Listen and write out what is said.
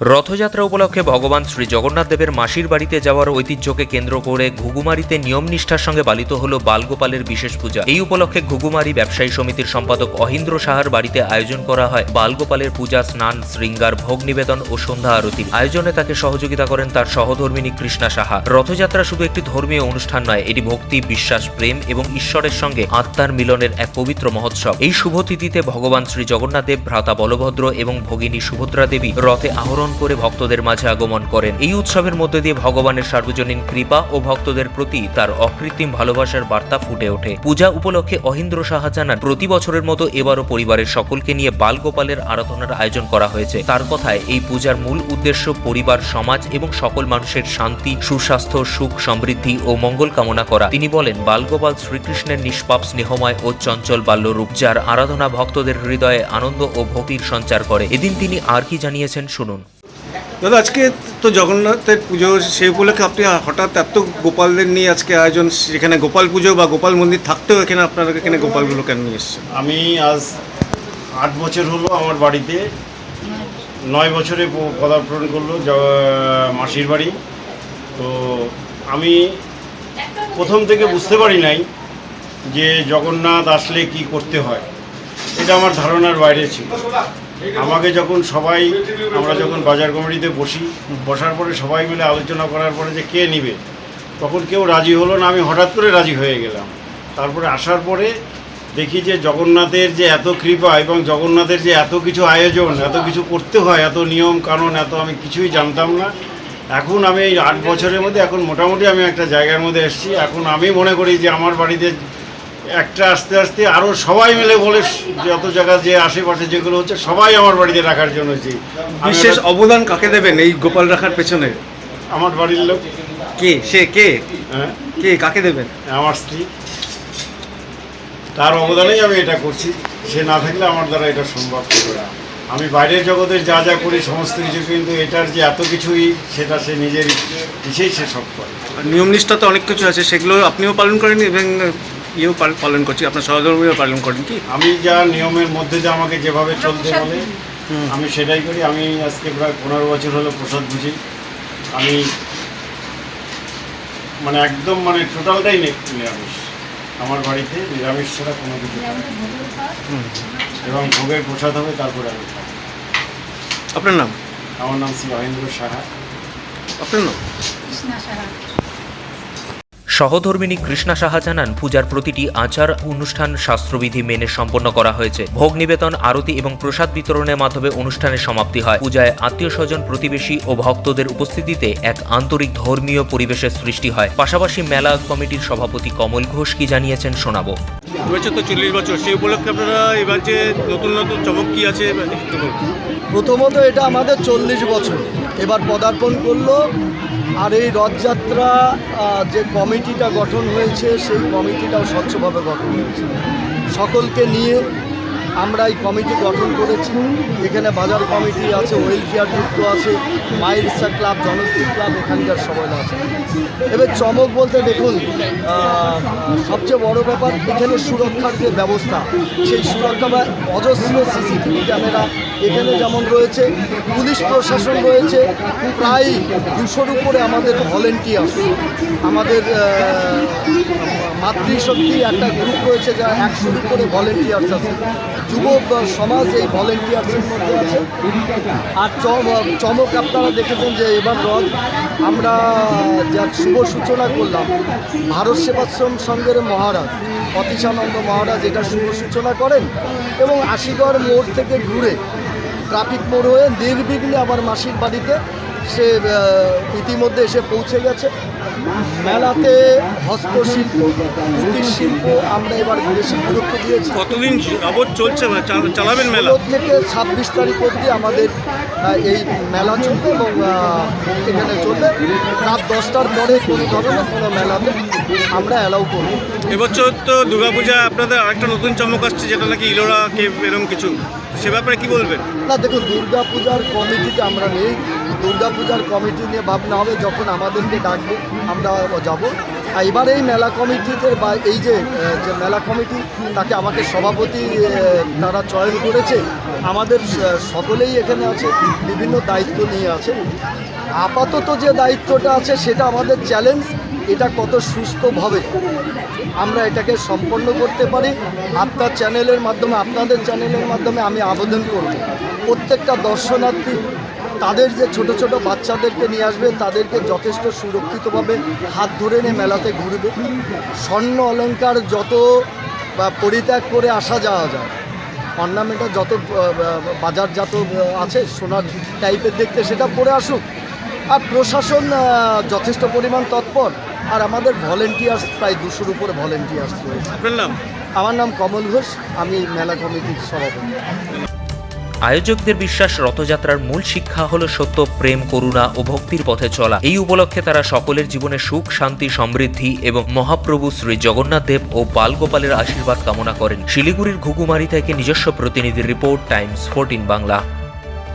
রথযাত্রা উপলক্ষে ভগবান শ্রী জগন্নাথ দেবের মাসির বাড়িতে যাওয়ার ঐতিহ্যকে কেন্দ্র করে ঘুঘুমারিতে নিয়ম নিষ্ঠার সঙ্গে পালিত হল বালগোপালের বিশেষ পূজা। এই উপলক্ষে ঘুঘুমারি ব্যবসায়ী সমিতির সম্পাদক অহিন্দ্র সাহার বাড়িতে আয়োজন করা হয় বালগোপালের পূজা, স্নান, শৃঙ্গার, ভোগ নিবেদন ও সন্ধ্যা আরতি। আয়োজনে তাকে সহযোগিতা করেন তার সহধর্মিনী কৃষ্ণা সাহা। রথযাত্রা শুধু একটি ধর্মীয় অনুষ্ঠান নয়, এটি ভক্তি, বিশ্বাস, প্রেম এবং ঈশ্বরের সঙ্গে আত্মার মিলনের এক পবিত্র মহোৎসব। এই শুভ তিথিতে ভগবান শ্রী জগন্নাথ দেব, ভ্রাতা বলভদ্র এবং ভগিনী সুভদ্রা দেবী রথে আহরণ করে ভক্তদের মাঝে আগমন করেন। এই উৎসবের মধ্যে দিয়ে ভগবানের সার্বজনীন কৃপা ও ভক্তদের প্রতি তার অকৃত্রিম ভালোবাসার বার্তা ফুটে ওঠে। পূজা উপলক্ষে অহিন্দ্র সাহা জানান, প্রতি বছরের মতো এবারও পরিবারের সকলকে নিয়ে বালগোপালের আরাধনার আয়োজন করা হয়েছে। তার কথায় এই পূজার মূল উদ্দেশ্য পরিবার, সমাজ এবং সকল মানুষের শান্তি, সুস্বাস্থ্য, সুখ, সমৃদ্ধি ও মঙ্গল কামনা করা। তিনি বলেন, বালগোপাল শ্রীকৃষ্ণের নিষ্পাপ, স্নেহময় ও চঞ্চল বাল্যরূপ, যার আরাধনা ভক্তদের হৃদয়ে আনন্দ ও ভক্তির সঞ্চার করে। এদিন তিনি আর কি জানিয়েছেন শুনুন। দাদা, আজকে তো জগন্নাথের পুজো, সেই উপলক্ষে আপনি হঠাৎ এত গোপালদের নিয়ে আজকে আয়োজন, যেখানে গোপাল পুজো বা গোপাল মন্দির থাকতেও এখানে আপনারা এখানে গোপালগুলো কেন নিয়ে এসছেন? আমি আজ 8 বছর হলো আমার বাড়িতে, 9 বছরে পদার্পণ করলো মাসির বাড়ি। তো আমি প্রথম থেকে বুঝতে পারি নাই যে জগন্নাথ আসলে কি করতে হয়, এটা আমার ধারণার বাইরে ছিল। আমাকে যখন আমরা যখন বাজার কমিটিতে বসার পরে সবাই মিলে আলোচনা করার পরে যে কে নিবে, তখন কেউ রাজি হলো না। আমি হঠাৎ করে রাজি হয়ে গেলাম। তারপরে আসার পরে দেখি যে জগন্নাথের যে এত কৃপা এবং জগন্নাথের যে এত কিছু আয়োজন, এত কিছু করতে হয়, এত নিয়ম কানুন, এত আমি কিছুই জানতাম না। এখন আমি এই 8 বছরের মধ্যে এখন মোটামুটি আমি একটা জায়গার মধ্যে এসেছি। এখন আমি মনে করি যে আমার বাড়িতে একটা আস্তে আস্তে আরও সবাই মিলে বলে, যত জায়গা যে আশেপাশে যেগুলো হচ্ছে সবাই আমার বাড়িতে রাখার জন্য। বিশেষ অবদান কাকে দেবেন এই গোপাল রাখার পেছনে? আমার বাড়ির লোক। কে সে? হ্যাঁ, কে কাকে দেবেন? আমার স্ত্রী। তার অবদানেই আমি এটা করছি। সে না থাকলে আমার দ্বারা এটা সম্ভব ছিল না। আমি বাইরের জগতের যা যা করি সমস্ত কিছু, কিন্তু এটার যে এত কিছুই, সেটা সে নিজের ইচ্ছেই সে সব করে। নিয়ম নিষ্ঠা তো অনেক কিছু আছে, সেগুলো আপনিও পালন করেন এবং পালন করছি, আপনার সহধর্মীও পালন করেন কি? আমি যা নিয়মের মধ্যে যে আমাকে যেভাবে চলতে বলে আমি সেটাই করি। আমি আজকে প্রায় 15 বছর হলো প্রসাদ বুঝি। আমি একদম টোটালটাই নিরামিষ। আমার বাড়িতে নিরামিষ ছাড়া কোনো কিছু এবং ভোগের প্রসাদ হবে, তারপরে আমি খাই। আপনার নাম? আমার নাম শ্রী অহিন্দ্র সাহা। আপনার নাম? সহধর্মিনী কৃষ্ণা সাহা জানান, পূজার প্রতিটি আচার অনুষ্ঠান শাস্ত্রবিধি মেনে সম্পন্ন করা হয়েছে। ভোগ নিবেদন, আরতি এবং প্রসাদ বিতরণের মাধ্যমে অনুষ্ঠানের সমাপ্তি হয়। পূজায় আত্মীয় স্বজন, প্রতিবেশী ও ভক্তদের উপস্থিতিতে এক আন্তরিক ধর্মীয় পরিবেশের সৃষ্টি হয়। পাশাপাশি মেলা কমিটির সভাপতি কমল ঘোষ কি জানিয়েছেন শোনাবো। এবছর তো 40 বছর, সেই উপলক্ষে আপনারা এবার যে নতুন নতুন চমক কি আছে? প্রথমত এটা আমাদের 40 বছর এবার পদার্পণ করলো। আর এই রথযাত্রা যে কমিটিটা গঠন হয়েছে, সেই কমিটিটাও স্বচ্ছভাবে গঠন হয়েছে। সকলকে নিয়ে আমরা এই কমিটি গঠন করেছি। এখানে বাজার কমিটি আছে, ওয়েলফেয়ার যুক্ত আছে, মায়ের ইচ্ছা ক্লাব, জনশ্রী ক্লাব, এখানকার সবাই আছে। এবার চমক বলতে দেখুন, সবচেয়ে বড় ব্যাপার এখানে সুরক্ষার যে ব্যবস্থা, সেই সুরক্ষা বা অজস্র সিসিটিভি ক্যামেরা এখানে যেমন রয়েছে, পুলিশ প্রশাসন রয়েছে, প্রায় 200-র উপরে আমাদের ভলেন্টিয়ার্স, আমাদের মাতৃশক্তি একটা গ্রুপ রয়েছে, যা 100-র উপরে ভলেন্টিয়ার্স আছে। যুবক সমাজ এই ভলেন্টিয়ার্সের মধ্যে আছে। আর চমক আপনারা দেখেছেন যে এবার রথ আমরা যা শুভ সূচনা করলাম, ভারত সেবাশ্রম সংঘের মহারাজ অতীশানন্দ মহারাজ এটা শুভ সূচনা করেন এবং আশিগড় মোড় থেকে ঘুরে ট্রাফিক মোড় হয়ে নির্বিঘ্নে আবার মাসির বাড়িতে সে ইতিমধ্যে এসে পৌঁছে গেছে। মেলাতে হস্তশিল্প, কুটির শিল্প আমরা এবার বেশি গুরুত্ব দিয়েছি। কতদিন যাবৎ চলছে চালাবেন মেলা? 16 থেকে 26 তারিখ অবধি আমাদের এই মেলা চলবে এবং এখানে চলবে। রাত 10টার পরে কোনো ধরনের কোনো মেলাতে আমরা অ্যালাউ করব। এবছর তো দুর্গাপূজা আপনাদের আরেকটা নতুন চমক আসছে, যেটা নাকি ইলোরা কেভ এরকম কিছু, সে ব্যাপারে কী বলবেন? না দেখুন, দুর্গাপূজার কমিটিতে আমরা নেই। দুর্গাপূজার কমিটি নিয়ে ভাবনা হবে, যখন আমাদেরকে ডাকবে আমরা যাব। এবার এই মেলা কমিটিতে বা এই যে মেলা কমিটি তাকে আমাকে সভাপতি তারা চয়ন করেছে। আমাদের সকলেই এখানে আছে, বিভিন্ন দায়িত্ব নিয়ে আছে। আপাতত যে দায়িত্বটা আছে সেটা আমাদের চ্যালেঞ্জ, এটা কত সুস্থভাবে আমরা এটাকে সম্পন্ন করতে পারি। আপনার চ্যানেলের মাধ্যমে, আপনাদের চ্যানেলের মাধ্যমে আমি আবেদন করব প্রত্যেকটা দর্শনার্থী তাদের যে ছোট ছোট বাচ্চাদেরকে নিয়ে আসবে, তাদেরকে যথেষ্ট সুরক্ষিতভাবে হাত ধরে নিয়ে মেলাতে ঘুরবে। স্বর্ণ অলংকার যত পরিত্যাগ করে আসা যাওয়া যায়, অর্নামেন্টাল যত বাজারজাত আছে সোনার টাইপের দেখতে, সেটা পরে আসুক। আর প্রশাসন যথেষ্ট পরিমাণ তৎপর, আর আমাদের ভলেন্টিয়ার্স প্রায় 200-র উপরে ভলেন্টিয়ার্স রয়েছে। আপনার নাম? আমার নাম কমল ঘোষ, আমি মেলা কমিটির সভাপতি। আয়োজকদের বিশ্বাস, রথযাত্রার মূল শিক্ষা হলো সত্য, প্রেম, করুণা ও ভক্তির পথে চলা। এই উপলক্ষে তারা সকলের জীবনে সুখ, শান্তি, সমৃদ্ধি এবং মহাপ্রভু শ্রী জগন্নাথ দেব ও বালগোপালের আশীর্বাদ কামনা করেন। শিলিগুড়ির ঘুঘুমারি থেকে নিজস্ব প্রতিনিধির রিপোর্ট, টাইমস 14 বাংলা।